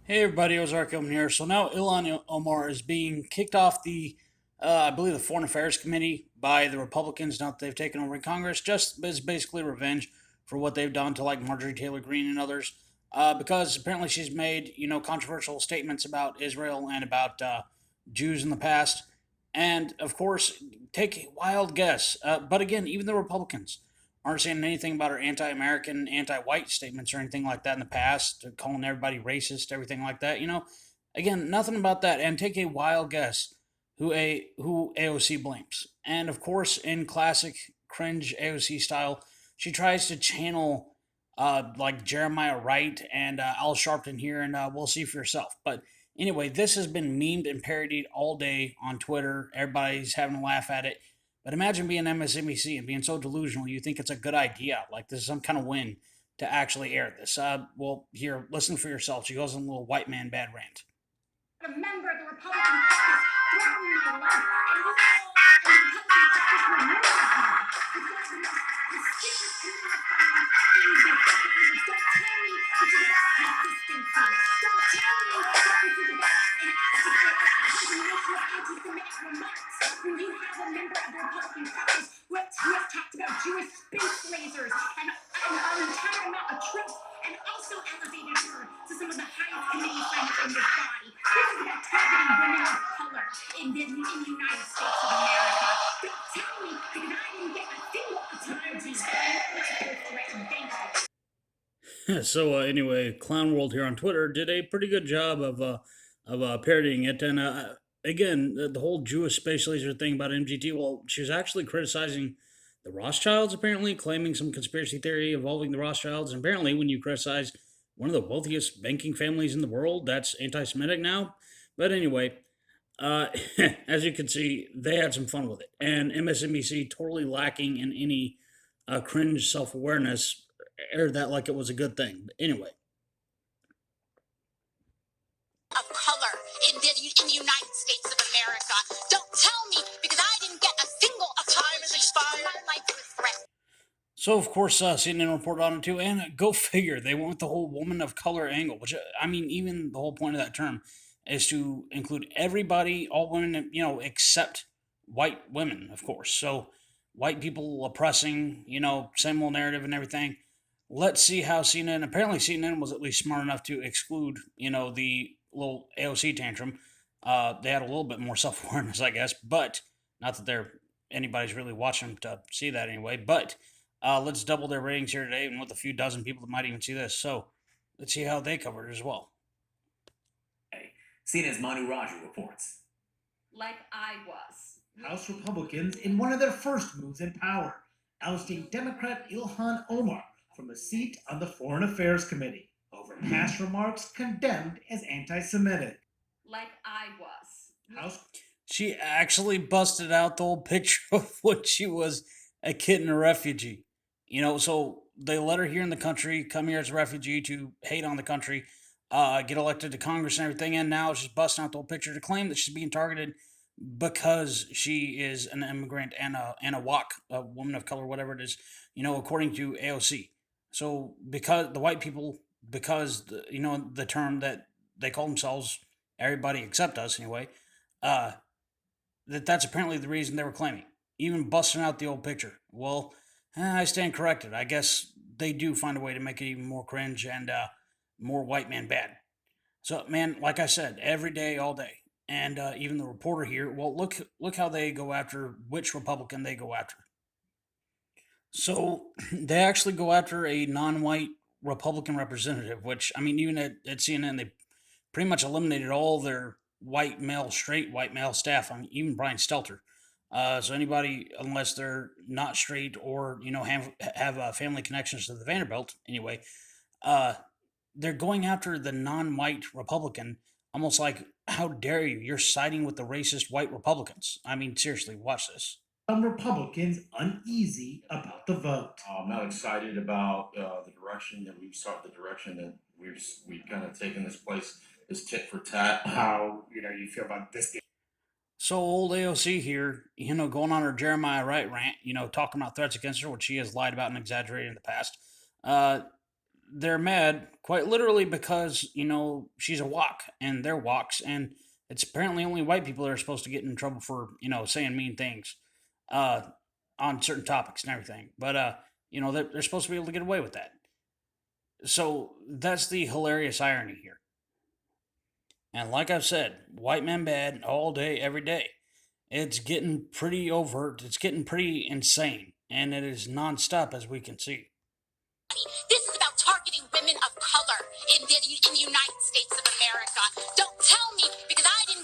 Hey everybody, Ozark Omen here. So now Ilhan Omar is being kicked off I believe, the Foreign Affairs Committee by the Republicans now that they've taken over in Congress, just as basically revenge for what they've done to like Marjorie Taylor Greene and others. Because apparently she's made controversial statements about Israel and about Jews in the past, and of course, take a wild guess. But again, even the Republicans aren't saying anything about her anti-American, anti-white statements or anything like that in the past, calling everybody racist, everything like that. Again, nothing about that. And take a wild guess who AOC blames. And of course, in classic cringe AOC style, she tries to channel like Jeremiah Wright and Al Sharpton here, and we'll see for yourself. But anyway, this has been memed and parodied all day on Twitter. Everybody's having a laugh at it. But imagine being MSNBC and being so delusional you think it's a good idea, like this is some kind of win to actually air this. Well, here, listen for yourself. She goes on a little white man bad rant. A member of the Republican caucus threatened my life, and the Republican caucus removed him. It's one of the most prestigious people of finance in the Congress. Don't tell me this is about consistency. Don't tell me that this is about an continuation of anti-Semitic remarks. When you have a member of the Republican caucus who has talked about Jewish space lasers and an entire amount of troops, and also elevated her to some of the highest committee assignments in this body. This is about targeting women of color in the United States of America. Don't tell me because I didn't get a single apology. Thank you. So anyway, Clown World here on Twitter did a pretty good job of parodying it, and again, the whole Jewish space laser thing about MGT. Well, she was actually criticizing the Rothschilds, apparently claiming some conspiracy theory involving the Rothschilds. And apparently, when you criticize one of the wealthiest banking families in the world, that's anti-Semitic now. But anyway, uh, as you can see, they had some fun with it, and MSNBC totally lacking in any cringe self-awareness aired that like it was a good thing. But anyway, Of color in the United States of America. Don't tell me because I didn't get a single apology. Time is expired. My life was threatened. so of course, CNN reported on it too, and go figure, they went with the whole woman of color angle, which I mean, even the whole point of that term is to include everybody, all women, except white women, of course. So white people oppressing, same old narrative and everything. Let's see how CNN. Apparently, CNN was at least smart enough to exclude, the little AOC tantrum. They had a little bit more self awareness, I guess, but not that anybody's really watching to see that anyway. But let's double their ratings here today, and with a few dozen people that might even see this. So let's see how they cover it as well. CNN's Manu Raju reports. Like I was. House Republicans in one of their first moves in power, ousting Democrat Ilhan Omar from a seat on the Foreign Affairs Committee over past remarks condemned as anti-Semitic. Like I was. House She actually busted out the old picture of when she was a kid and a refugee. So they let her here in the country, come here as a refugee to hate on the country, get elected to Congress and everything, and now she's busting out the old picture to claim that she's being targeted because she is an immigrant and a WAC, a woman of color, whatever it is, according to AOC. So because the white people, because the term that they call themselves, everybody except us anyway, uh, that's apparently the reason they were claiming, even busting out the old picture. Well, I stand corrected. I guess they do find a way to make it even more cringe and more white man bad. So, man, like I said, every day, all day, and even the reporter here. Well, look how they go after which Republican they go after. So they actually go after a non-white Republican representative, which I mean, even at CNN, they pretty much eliminated all their straight white male staff. I mean, even Brian Stelter. So anybody, unless they're not straight or have family connections to the Vanderbilt, anyway, uh, they're going after the non-white Republican, almost like, how dare you? You're siding with the racist white Republicans. I mean, seriously, watch this. some Republicans uneasy about the vote. I'm not excited about the direction that we've kind of taken this place, this tit for tat. How you feel about this? So old AOC here, going on her Jeremiah Wright rant, talking about threats against her, which she has lied about and exaggerated in the past. Uh, they're mad quite literally because, she's a walk and they're walks, and it's apparently only white people that are supposed to get in trouble for, saying mean things uh, on certain topics and everything. But, they're supposed to be able to get away with that. So that's the hilarious irony here. And like I've said, white men bad all day, every day. It's getting pretty overt. It's getting pretty insane. And it is nonstop, as we can see. This is about targeting women of color in the United States of America. Don't tell me, because I didn't